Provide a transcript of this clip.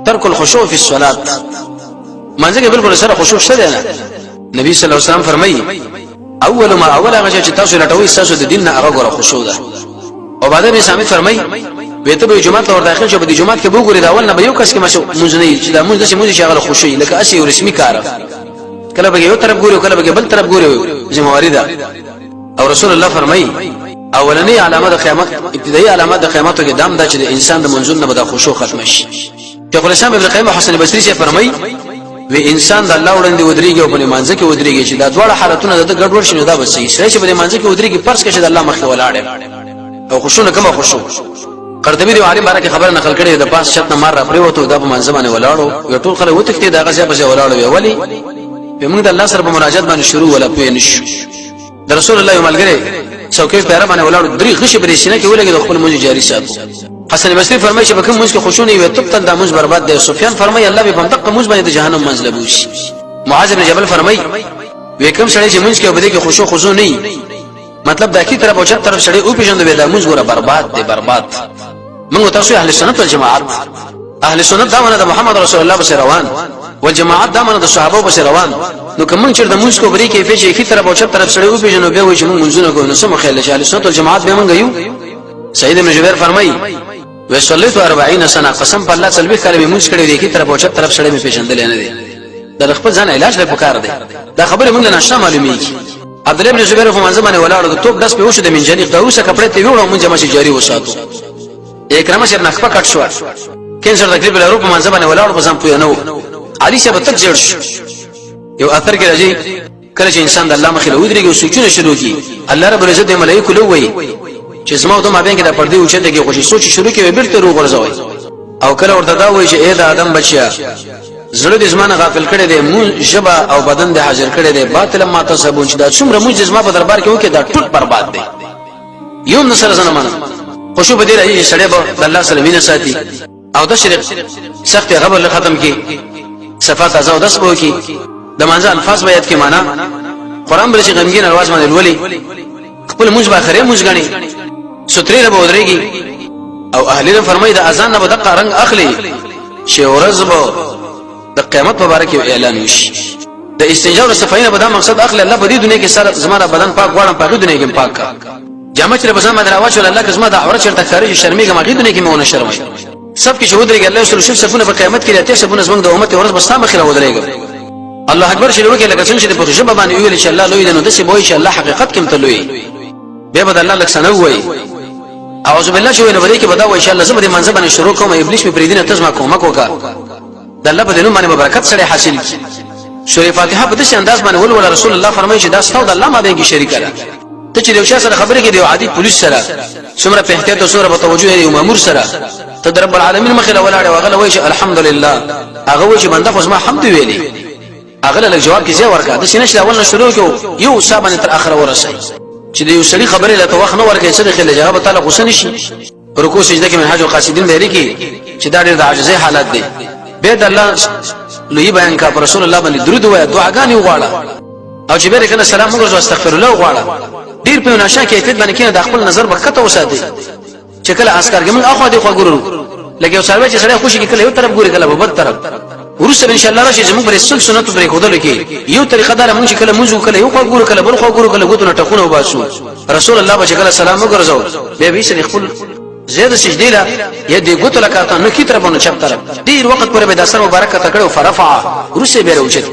ترک الخشوع فی الصلاه مانځه کې بالکل سره خشوع شته نه نبی صلی الله علیه وسلم فرمایي اول ما هغه چې تاسو لټوي تاسو د دین نه هغه غره خشوع ده او بعد به سامي فرمایي وته به جمعه ته داخل شو په جمعه کې وګوري دا اول نه به یو کس کې مونږ نه چې دا مونږ د مونږ شغله خشوع لکه اسی رسمي کار کله به یو طرف ګوري کله به بل طرف ګوري ذمہواری ده او رسول الله فرمایي اولنی علامه د قیامت ابتدایي علامه د قیامت کې دام دا چې د انسان د منځون نه به د خشوع ختم شي شیخ الاسلام ابن قیم حسن بصری سے فرمایي و انسان د الله وړاندې ودرېږي او په مانځ کې ودرېږي چې دا دواړه حالتونه د ګډوډ شنو دا بس صحیح چې په مانځ کې ودرېږي پرس کې چې د الله مخ ولاړ او خشوع نه کومه خشوع قرطبی دی عالم بارکه خبر نقل کړي د پاس شت نه مار را پریوته د مانځ باندې ولاړو یو ټول خلک وتښتي دا غزا په ولاړو ولی په موږ د الله سره په مناجات باندې شروع ولا پوي نشو د رسول الله ملګری څوکۍ پیرا باندې ولاړو درې غشي بری سینه کې ولګي د خپل منځ جاری ساتو حسن بصری فرمایي چې په کوم منځ کې خشوع نه وي تبتل د منځ برباد دی سفیان فرمایي الله به په دقه منځ باندې د جهنم منځ لبوش معاذ بن جبل فرمایي وکم سړی چې منځ کې وبدي کې خشوع نه مطلب د کی طرف او چت طرف سړی او پیژند به د منځ ګوره برباد دی برباد موږ تاسو اهل سنت والجماعت اهل سنت دا ونه د محمد رسول الله بس روان والجماعت دا ونه د صحابه بس روان نو کوم چې د منځ کو بری کې پیژې کی طرف او چت طرف سړی او پیژنو به وي چې موږ منځونه کوو نو سم خیال شي اهل سنت والجماعت به موږ یو سید ابن جبیر فرمایي وصلیت 40 سنه قسم په الله سلبي کړي به منځ کړي دی کی طرف او چت طرف سړی می پیژندل نه دی د خپل ځان علاج لپاره کار دی دا خبره موږ نه شته معلومیږي عبد الله ابن زبیر په منځ باندې ولاړو د توپ داس په وشه د منجنی قوسه کپڑے ته ویوړو موږ جمع شي جاری وساتو اکرام شر نخپه کټ شو کینسر تقریبا له په منځ باندې ولاړو په ځم پوی نو علي شه بتک جوړ شو یو اثر کې راځي کله چې انسان د الله مخې له ودرېږي او سوچونه شروع کی الله رب العزت د ملائکه له وایي چې زما د ما بین کې د پردي اوچته کې خوشي سوچ شروع کوي بیرته روغ ورځوي او کله ورته دا وایي چې اے د ادم بچیا زړه د زمانه غافل کړي دي مون جبا او بدن د حاضر کړي دي باطل ما تصبون چې دا څومره موږ زما په دربار کې وکي دا ټول برباد دي یو نصر زنمانه خوشو بدی راځي سړی به الله سلامینه ساتي او د شرک سخت غبر ختم کی صفات ازو داس بو کی د مانځه الفاظ بیات کی معنا قران بل شي غمګین الواز باندې ولولي خپل موږ به خره موږ غني ستري له بودريږي او اهلینه فرمایي د اذان نه بدقه رنگ اخلي شی ورزبو د قیامت مبارک اعلان وشي د استنجا او صفاینه په دا مقصد اخلي الله په دې دنیا کې سره زماره بدن پاک غواړم په دې دنیا کې پاک کا جامه چې په ځما دراوچ الله کزما د عورت چرته خارج شرمېږه ما دې دنیا کې مونږ شرمای سب کې شهودري الله رسول شف سفونه په قیامت کې راته سفونه زمنګ د امت ورځ بس تام خیره ودرېږي الله اکبر شلو کې لکه څنګه چې په جبه باندې ویل ان شاء الله لوی دنو د څه بوي چې الله حقیقت کې متلوي به بد الله لک سنوي اعوذ بالله شوی نه بری کې بدا و ان شاء الله زما دې منځ باندې شروع کوم ابلیس می پریدنه تزما کومه کوکا د الله په دینو باندې برکت سره حاصل کی سورې فاتحه په دې انداز باندې ول رسول الله فرمایي چې دا ستو د الله باندې کې شریک کړه ته چې یو شخص سره خبرې کې دی عادي پولیس سره څومره په احتیاط او سره په توجه یې مامور سره ته رب العالمین مخې له ولاړ او غله وایي چې الحمدلله هغه وایي چې بنده خو زما حمد ویلي هغه له جواب کې ځای ورکړه د سینې اول شروع کو یو صاحب تر اخره ورسې چې د یو سړي خبرې له توخ نه ورکې چې د جواب تعالی غوسه نشي رکوع سجده کې منهج القاصدین دی کې چې دا ډېر د عاجزۍ حالت دی به د الله لوی بیان کا رسول الله باندې درود وای دعاګانې وغواړه او چې به کنه سلام وګرځو استغفر الله وغواړه ډیر په نشه کې کېد باندې کې د خپل نظر برکت وساتي چې کله اسکارګم اخو دې خو ګورو لکه یو سړی چې سړی خوشي کې کله یو طرف ګوري کله بل طرف ورسره ان شاء الله راشي زموږ پر سنت پرې خدای کې یو طریقه دار موږ کله موږ کله یو خو ګورو کله بل خو ګورو کله غوتونه ټکونه وباسو رسول الله به کله سلام وګرځو به سړي خپل زیاده سجدی لا یدی غوت لکاته نو کی طرفونه چپ طرف ډیر وخت پورې به د اثر مبارک تکړه فرفع ورسه به راوچت